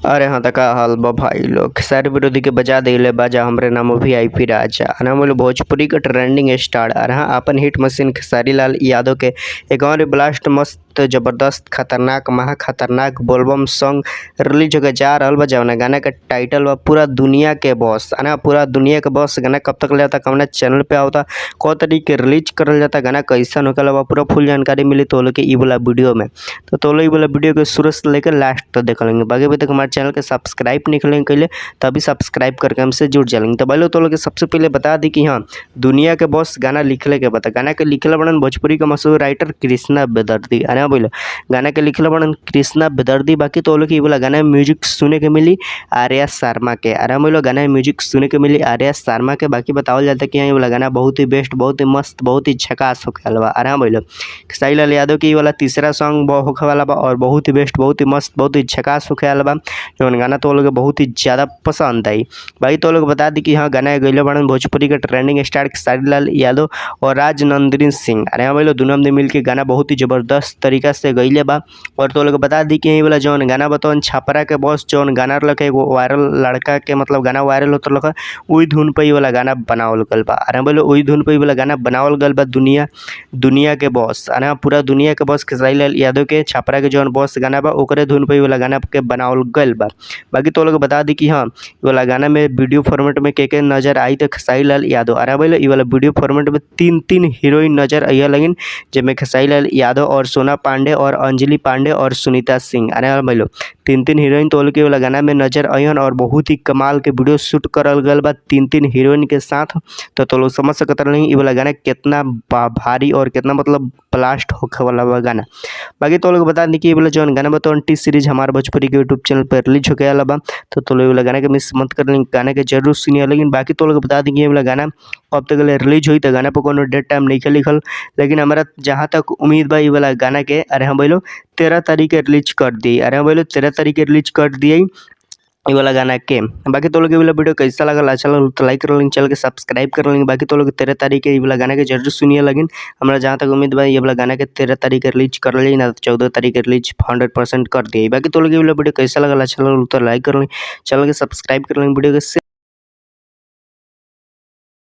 अरे हाँ, तका हाल बा भाई लोग। खेसारी विरोधी के बजा दिले बाजा हमरे नाम वीआईपी राजा। अना बोले भोजपुरी का ट्रेंडिंग स्टार आ रहा अपन हिट मशीन खेसारी लाल यादव के एक और ब्लास्ट मस्त जबरदस्त खतरनाक महा खतरनाक बोलबम सॉन्ग रिलीज होकर जा रहा बा। जौना गाना का टाइटल बा पूरा दुनिया के बॉस। अना पूरा दुनिया के बॉस गाना कब तक ले आता, कौन चैनल पे आता, कौ तरीके रिलीज करल जाता, गाना कैसा होकर बा, पूरा फुल जानकारी मिली तो लोग के ई वाला वीडियो में। तो लोग ई वाला वीडियो के शुरू से लेकर लास्ट तक देख लेंगे। बाकी अभी तक हमारे चैनल के सब्सक्राइब नहीं करेंगे कैले तो अभी सब्सक्राइब करके हमसे जुड़ जाएंगे। तो भाई लोग तो लोग सबसे पहले बता दी कि हाँ, दुनिया के बॉस गाना लिखले के बता। गाना के लिखले बनन भोजपुरी के मशहूर राइटर कृष्णा बेदर्दी। अरे बोलो गाना के लिखले बनन कृष्णा बेदर्दी। बाकी तो लोग बोला गाना में म्यूजिक सुने के मिली आर्या शर्मा के। अरे बोलो गाना में म्यूजिक सुने के मिली आर्या शर्मा के। बाकी बतावल जाता है कि ये वाला गाना बहुत ही बेस्ट, बहुत ही मस्त, बहुत ही झकास होके बा। अरे बोलो खेसारी लाल यादव की वाला तीसरा सॉन्ग होखे वाला बा और बहुत ही बेस्ट, बहुत ही मस्त, बहुत ही झकास होके बा। जो गाना तो लोग बहुत ही ज़्यादा पसंद आई। भाई तो लोग बता दी कि हाँ, गाना गैले बड़न भोजपुरी के ट्रेंडिंग स्टार खेसारी लाल यादव और राजनंदिनी सिंह। अरे हाँ भाई लोग दोनों ने मिल के गाना बहुत ही ज़बरदस्त तरीका से गैले बा। और तो लोग बता दी कि यही वाला जौन गाना बताओ छापरा के बॉस जौन गाना रखे एगो वायरल लड़का के मतलब गाना वायरल होता रखा, वही धुन पर वाला गाना बनावल गल बा। अरे बोलो वही धुन पर वाला गाना बनावल गल बा दुनिया के बॉस। अरे पूरा दुनिया के बॉस खेसारी लाल यादव के छापरा के जौन बॉस गाना बा ओकरे धुन पर वाला गाना के बनावल गल बा। बाकी तो लोग बता दी कि हाँ, वाला गाना में वीडियो फॉर्मेट में के नजर आई तो खेसारी लाल यादव। अरे भाई ये वाला वीडियो फॉर्मेट में तीन हीरोइन नजर आई लगिन, जिसमें खेसारी लाल यादव और सोना पांडे और अंजलि पांडे और सुनीता सिंह। अरे भाई लोग तीन हीरोइन तो लोग वाला गाना में नजर आयन और बहुत ही कमाल के वीडियो शूट करल गल बा तीन हीरोइन के साथ। तो लोग समझ सकत रही ये वाला गाना कितना भारी और कितना मतलब ब्लास्ट होखे वाला बा गाना। बाकी तो लोग बता दी कि ये वाला जो गाना बताओ टी सीरीज हमारे भोजपुरी के यूट्यूब चैनल पर रिलीज होके आला बा। तो लोग गाना के मिस मत कर लेंगे, गाना के जरूर सुनिए। लेकिन बाकी तो लोग बता देंगे ये वाला गाना कब तक रिलीज हुई तो गाना पर कोनो डेट टाइम नहीं लिखल, लेकिन हमारा जहाँ तक उम्मीद बा ये वाला गाना के अरे हम बोलो 13 तारीख के रिलीज कर दिए। अरे हम बोलो 13 तारीख के रिलीज कर दिए ये वाला गाना के। बाकी तो लोग ये वाला वीडियो कैसा लगा, अच्छा लगा तो लाइक कर लेंगे, चैनल के सब्सक्राइब कर लेंगे। बाकी तो लोग 13 तारीख के ये वाला गाना के जरूर सुनिए। लेकिन हमारा जहाँ तक उम्मीद बा ये वाला गाना के 13 तारीख के रिलीज कर ली ना, 14 तारीख के रिलीज 100% कर दिए। बाकी तो लोग ये वाला वीडियो कैसा लगा, अच्छा लगा तो लाइक कर लेंगे, चैनल के सब्सक्राइब कर लेंगे, वीडियो के